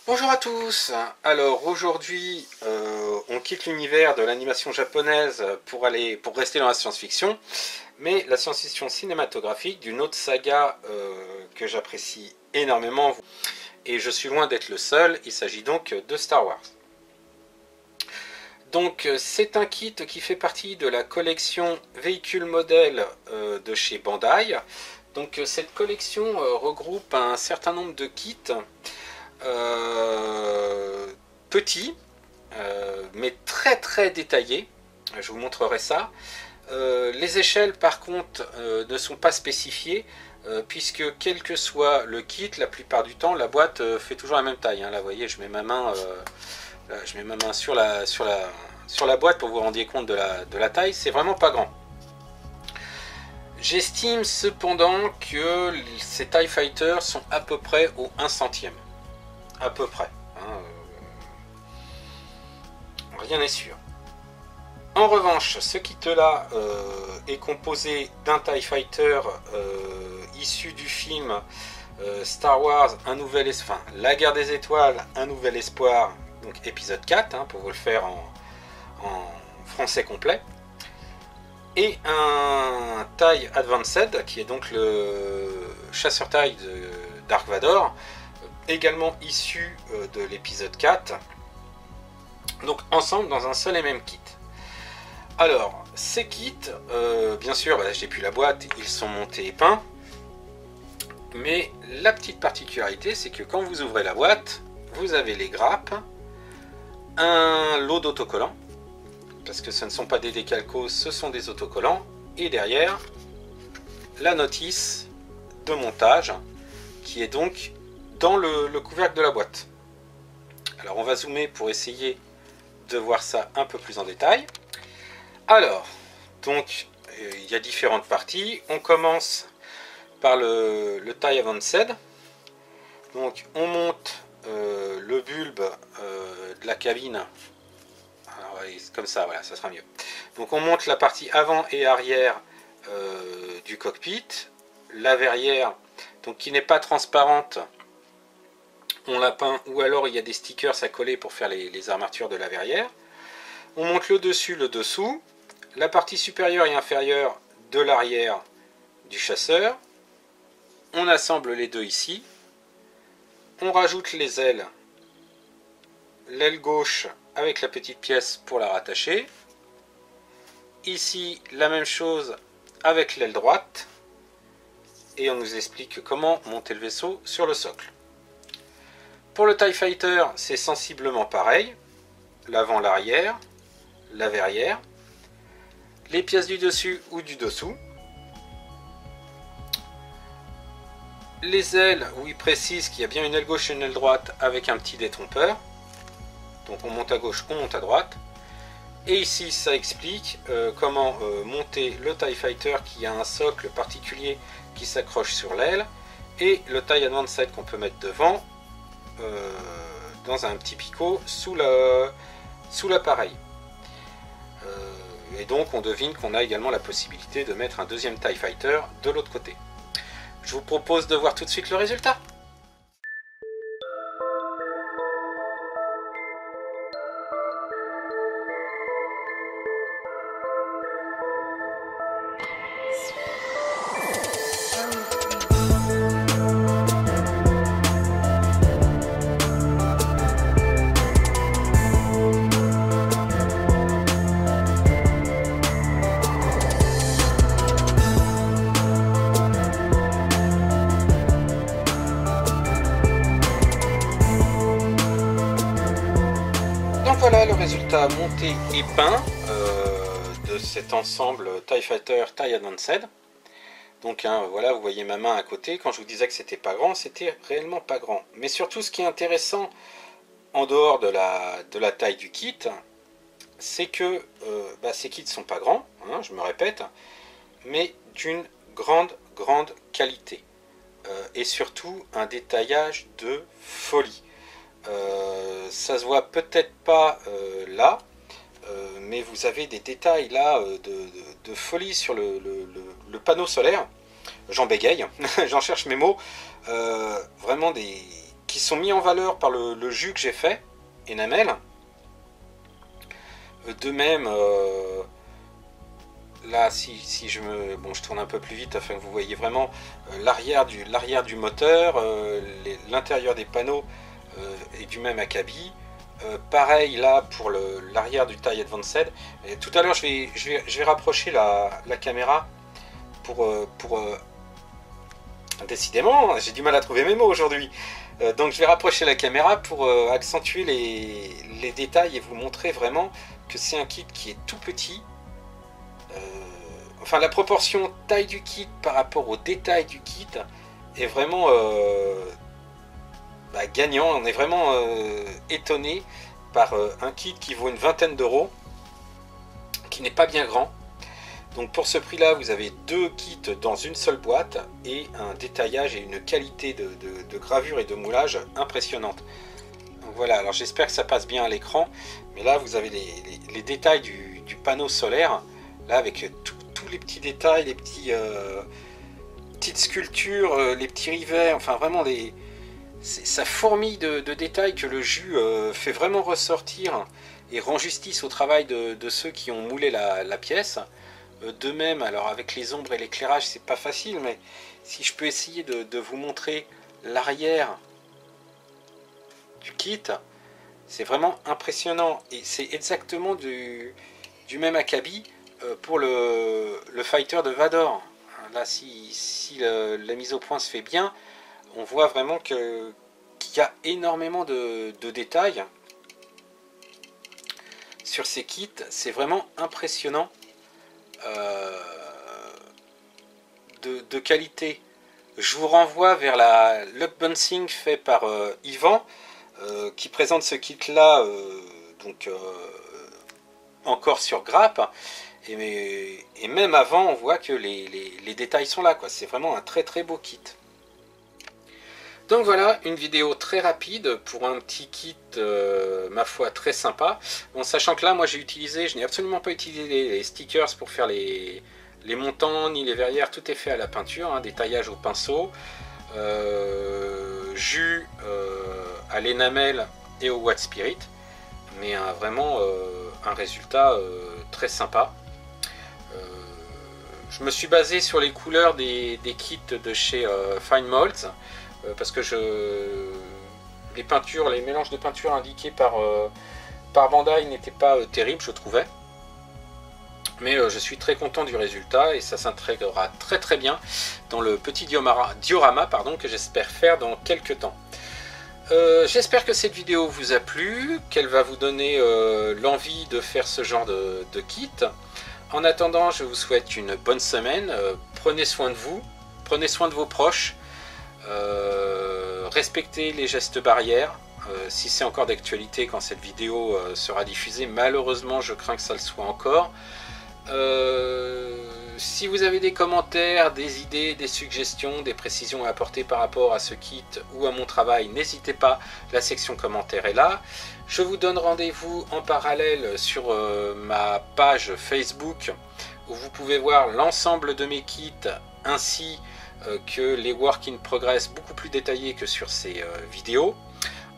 Bonjour à tous. Alors aujourd'hui, on quitte l'univers de l'animation japonaise pour rester dans la science-fiction, mais la science-fiction cinématographique d'une autre saga que j'apprécie énormément, et je suis loin d'être le seul. Il s'agit donc de Star Wars. Donc c'est un kit qui fait partie de la collection véhicule modèle de chez Bandai. Donc cette collection regroupe un certain nombre de kits petits, mais très très détaillés. Je vous montrerai ça. Les échelles par contre ne sont pas spécifiées, puisque quel que soit le kit, la plupart du temps la boîte fait toujours la même taille. Là vous voyez, je mets ma main, sur la boîte pour vous rendre compte de la taille. C'est vraiment pas grand. J'estime cependant que ces TIE Fighters sont à peu près au 1 centième. À peu près. Rien n'est sûr. En revanche, ce kit-là est composé d'un TIE Fighter issu du film Star Wars, La Guerre des Étoiles, Un Nouvel Espoir, donc épisode 4, pour vous le faire en français complet. Et un TIE Advanced, qui est donc le chasseur TIE de Dark Vador, également issu de l'épisode 4. Donc ensemble dans un seul et même kit. Alors, ces kits, bien sûr, j'ai plus la boîte, ils sont montés et peints. Mais la petite particularité, c'est que quand vous ouvrez la boîte, vous avez les grappes, un lot d'autocollants, parce que ce ne sont pas des décalcos, ce sont des autocollants, et derrière, la notice de montage, qui est donc dans le couvercle de la boîte. Alors on va zoomer pour essayer de voir ça un peu plus en détail. Alors, donc il y a différentes parties. On commence par le TIE Advanced. Donc on monte le bulbe de la cabine. Alors, comme ça, voilà, ça sera mieux. Donc on monte la partie avant et arrière du cockpit. La verrière, donc qui n'est pas transparente, on la peint, ou alors il y a des stickers à coller pour faire les armatures de la verrière. On monte le dessus, le dessous, la partie supérieure et inférieure de l'arrière du chasseur. On assemble les deux ici. On rajoute les ailes. L'aile gauche avec la petite pièce pour la rattacher. Ici, la même chose avec l'aile droite. Et on nous explique comment monter le vaisseau sur le socle. Pour le TIE Fighter, c'est sensiblement pareil. L'avant, l'arrière, la verrière, les pièces du dessus ou du dessous. Les ailes, où il précise qu'il y a bien une aile gauche et une aile droite avec un petit détrompeur. Donc on monte à gauche, on monte à droite. Et ici, ça explique comment monter le TIE Fighter qui a un socle particulier qui s'accroche sur l'aile. Et le TIE Advanced qu'on peut mettre devant, dans un petit picot sous l'appareil. Et donc on devine qu'on a également la possibilité de mettre un deuxième TIE Fighter de l'autre côté. Je vous propose de voir tout de suite le résultat. Donc voilà le résultat monté et peint de cet ensemble TIE Fighter TIE Advanced. Donc voilà, vous voyez ma main à côté. Quand je vous disais que c'était pas grand, c'était réellement pas grand. Mais surtout, ce qui est intéressant, en dehors de la taille du kit, c'est que ces kits sont pas grands, je me répète, mais d'une grande qualité. Et surtout, un détaillage de folie. Ça se voit peut-être pas là, mais vous avez des détails là de folie sur le panneau solaire. J'en bégaye, j'en cherche mes mots. Vraiment qui sont mis en valeur par le jus que j'ai fait, Enamel. De même, là, si je me... Bon, je tourne un peu plus vite afin que vous voyez vraiment l'arrière du moteur, l'intérieur des panneaux et du même acabit. Pareil là pour l'arrière du TIE Advanced. Et tout à l'heure, je vais rapprocher la caméra pour décidément, j'ai du mal à trouver mes mots aujourd'hui. Donc je vais rapprocher la caméra pour accentuer les détails et vous montrer vraiment que c'est un kit qui est tout petit. Enfin, la proportion taille du kit par rapport au détail du kit est vraiment gagnant. On est vraiment étonné par un kit qui vaut une vingtaine d'euros, qui n'est pas bien grand. Donc pour ce prix là, vous avez deux kits dans une seule boîte et un détaillage et une qualité de gravure et de moulage impressionnante. Donc voilà, alors j'espère que ça passe bien à l'écran, mais là vous avez les détails du panneau solaire, là avec tous les petits détails, les petites sculptures, les petits rivets, enfin vraiment ça fourmille de détails que le jus fait vraiment ressortir et rend justice au travail de ceux qui ont moulé la pièce. De même, alors avec les ombres et l'éclairage c'est pas facile, mais si je peux essayer de vous montrer l'arrière du kit, c'est vraiment impressionnant et c'est exactement du même acabit pour le fighter de Vador. Là, si la mise au point se fait bien, on voit vraiment qu'il y a énormément de détails sur ces kits. C'est vraiment impressionnant de qualité. Je vous renvoie vers l'unboxing fait par Yvan qui présente ce kit là encore sur grappe et même avant on voit que les détails sont là, quoi. C'est vraiment un très très beau kit. Donc voilà, une vidéo très rapide pour un petit kit, ma foi, très sympa. Bon, sachant que là, moi, je n'ai absolument pas utilisé les stickers pour faire les montants, ni les verrières. Tout est fait à la peinture, hein, détaillage au pinceau, jus à l'enamel et au Watt Spirit. Mais vraiment un résultat très sympa. Je me suis basé sur les couleurs des kits de chez Fine Molds. Parce que les mélanges de peinture indiqués par Bandai n'étaient pas terribles, je trouvais. Mais je suis très content du résultat et ça s'intégrera très très bien dans le petit diorama que j'espère faire dans quelques temps. J'espère que cette vidéo vous a plu, qu'elle va vous donner l'envie de faire ce genre de kit. En attendant, je vous souhaite une bonne semaine. Prenez soin de vous, prenez soin de vos proches. Respectez les gestes barrières si c'est encore d'actualité quand cette vidéo sera diffusée. Malheureusement, je crains que ça le soit encore. Si vous avez des commentaires, des idées, des suggestions, des précisions à apporter par rapport à ce kit ou à mon travail, n'hésitez pas, la section commentaires est là. Je vous donne rendez-vous en parallèle sur ma page Facebook où vous pouvez voir l'ensemble de mes kits ainsi que les work in progress beaucoup plus détaillés que sur ces vidéos.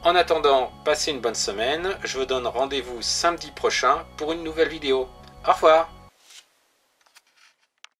En attendant, passez une bonne semaine. Je vous donne rendez-vous samedi prochain pour une nouvelle vidéo. Au revoir.